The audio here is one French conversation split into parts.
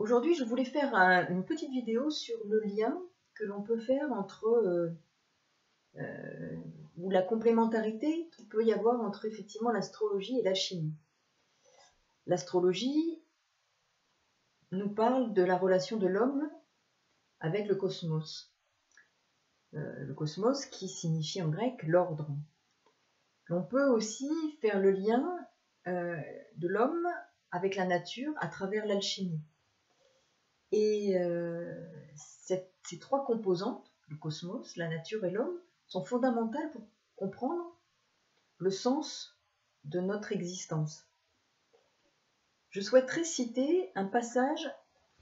Aujourd'hui, je voulais faire une petite vidéo sur le lien que l'on peut faire entre, ou la complémentarité qu'il peut y avoir entre effectivement l'astrologie et la chimie. L'astrologie nous parle de la relation de l'homme avec le cosmos. Le cosmos qui signifie en grec l'ordre. L'on peut aussi faire le lien de l'homme avec la nature à travers l'alchimie. Et ces trois composantes, le cosmos, la nature et l'homme, sont fondamentales pour comprendre le sens de notre existence. Je souhaiterais citer un passage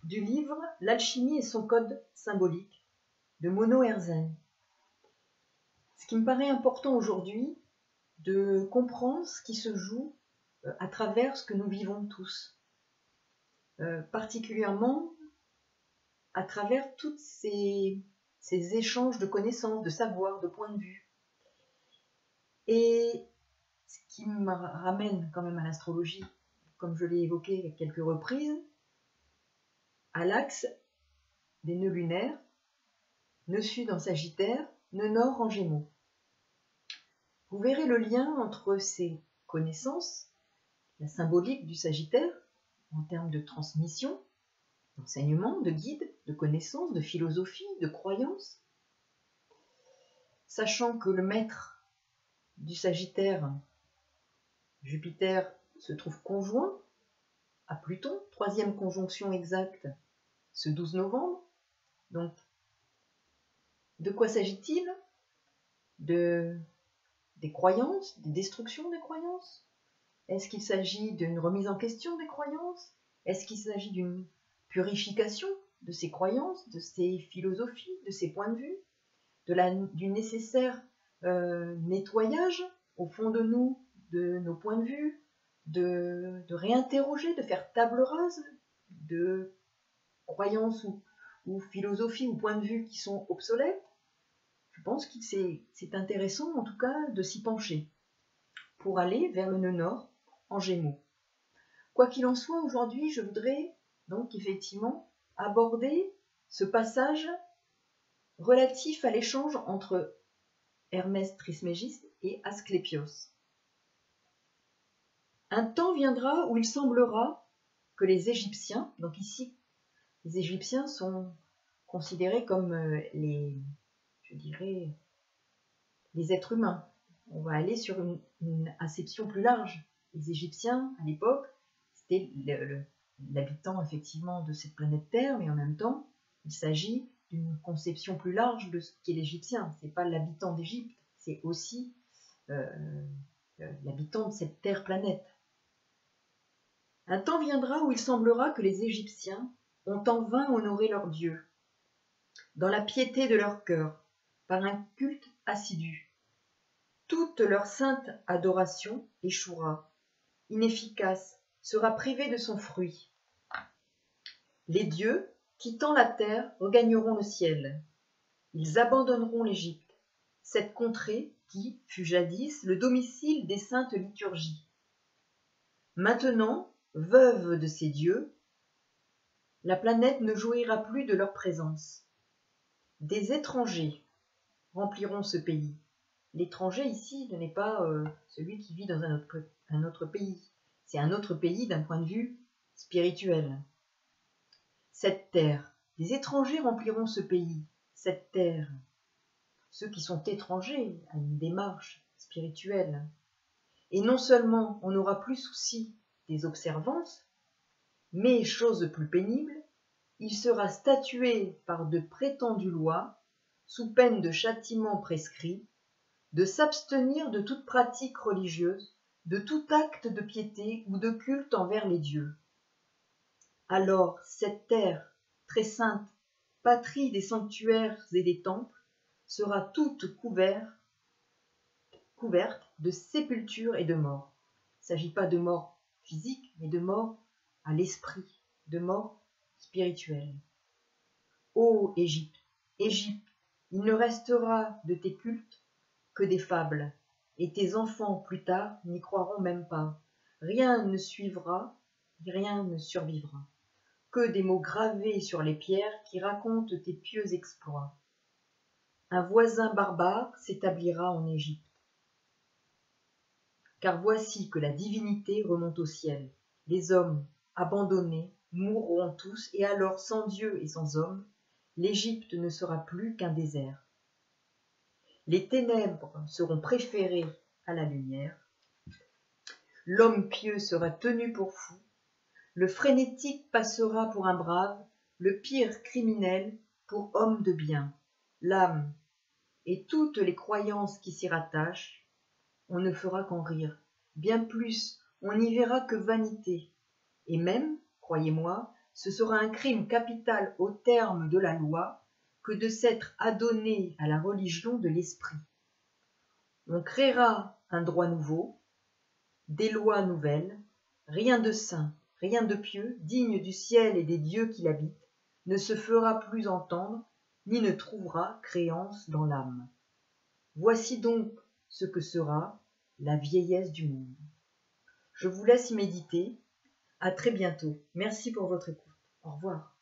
du livre « L'alchimie et son code symbolique » de Mono Herzén. Ce qui me paraît important aujourd'hui, de comprendre ce qui se joue à travers ce que nous vivons tous, particulièrement à travers tous ces échanges de connaissances, de savoir, de points de vue. Et ce qui me ramène quand même à l'astrologie, comme je l'ai évoqué à quelques reprises, à l'axe des nœuds lunaires, nœud sud en Sagittaire, nœud nord en Gémeaux. Vous verrez le lien entre ces connaissances, la symbolique du Sagittaire, en termes de transmission, d'enseignement, de guide, de connaissances, de philosophie, de croyances, sachant que le maître du Sagittaire, Jupiter, se trouve conjoint à Pluton, troisième conjonction exacte, ce 12 novembre. Donc, de quoi s'agit-il? Des croyances, des destructions des croyances? Est-ce qu'il s'agit d'une remise en question des croyances? Est-ce qu'il s'agit d'une purification de ces croyances, de ces philosophies, de ces points de vue, du nécessaire nettoyage au fond de nous, de nos points de vue, de réinterroger, de faire table rase de croyances ou philosophies ou points de vue qui sont obsolètes? Je pense que c'est intéressant en tout cas de s'y pencher pour aller vers le nœud nord en Gémeaux. Quoi qu'il en soit, aujourd'hui, je voudrais donc effectivement aborder ce passage relatif à l'échange entre Hermès Trismégiste et Asclépios. Un temps viendra où il semblera que les Égyptiens, donc ici, les Égyptiens sont considérés comme les êtres humains. On va aller sur une acception plus large. Les Égyptiens, à l'époque, c'était l'habitant effectivement de cette planète Terre, mais en même temps, il s'agit d'une conception plus large de ce qu'est l'Égyptien. Ce n'est pas l'habitant d'Égypte, c'est aussi l'habitant de cette Terre-planète. Un temps viendra où il semblera que les Égyptiens ont en vain honoré leur Dieu, dans la piété de leur cœur, par un culte assidu. Toute leur sainte adoration échouera, inefficace, sera privée de son fruit. Les dieux, quittant la terre, regagneront le ciel. Ils abandonneront l'Égypte, cette contrée qui fut jadis le domicile des saintes liturgies. Maintenant, veuve de ces dieux, la planète ne jouira plus de leur présence. Des étrangers rempliront ce pays. L'étranger ici ne n'est pas celui qui vit dans un autre pays. C'est un autre pays d'un point de vue spirituel. Cette terre, des étrangers rempliront ce pays. Cette terre, ceux qui sont étrangers à une démarche spirituelle. Et non seulement on n'aura plus souci des observances, mais, chose plus pénible, il sera statué par de prétendues lois, sous peine de châtiment prescrit, de s'abstenir de toute pratique religieuse, de tout acte de piété ou de culte envers les dieux. Alors cette terre, très sainte, patrie des sanctuaires et des temples, sera toute couverte de sépultures et de mort. Il ne s'agit pas de mort physique, mais de mort à l'esprit, de mort spirituelle. Ô Égypte, Égypte, il ne restera de tes cultes que des fables, et tes enfants plus tard n'y croiront même pas. Rien ne suivra, rien ne survivra. que des mots gravés sur les pierres qui racontent tes pieux exploits. Un voisin barbare s'établira en Égypte. Car voici que la divinité remonte au ciel. Les hommes, abandonnés, mourront tous, et alors, sans Dieu et sans homme, l'Égypte ne sera plus qu'un désert. Les ténèbres seront préférées à la lumière. L'homme pieux sera tenu pour fou. Le frénétique passera pour un brave, le pire criminel pour homme de bien. L'âme et toutes les croyances qui s'y rattachent, on ne fera qu'en rire. Bien plus, on n'y verra que vanité. Et même, croyez-moi, ce sera un crime capital au terme de la loi que de s'être adonné à la religion de l'esprit. On créera un droit nouveau, des lois nouvelles, rien de saint, rien de pieux, digne du ciel et des dieux qui l'habitent, ne se fera plus entendre, ni ne trouvera créance dans l'âme. Voici donc ce que sera la vieillesse du monde. Je vous laisse y méditer. À très bientôt. Merci pour votre écoute. Au revoir.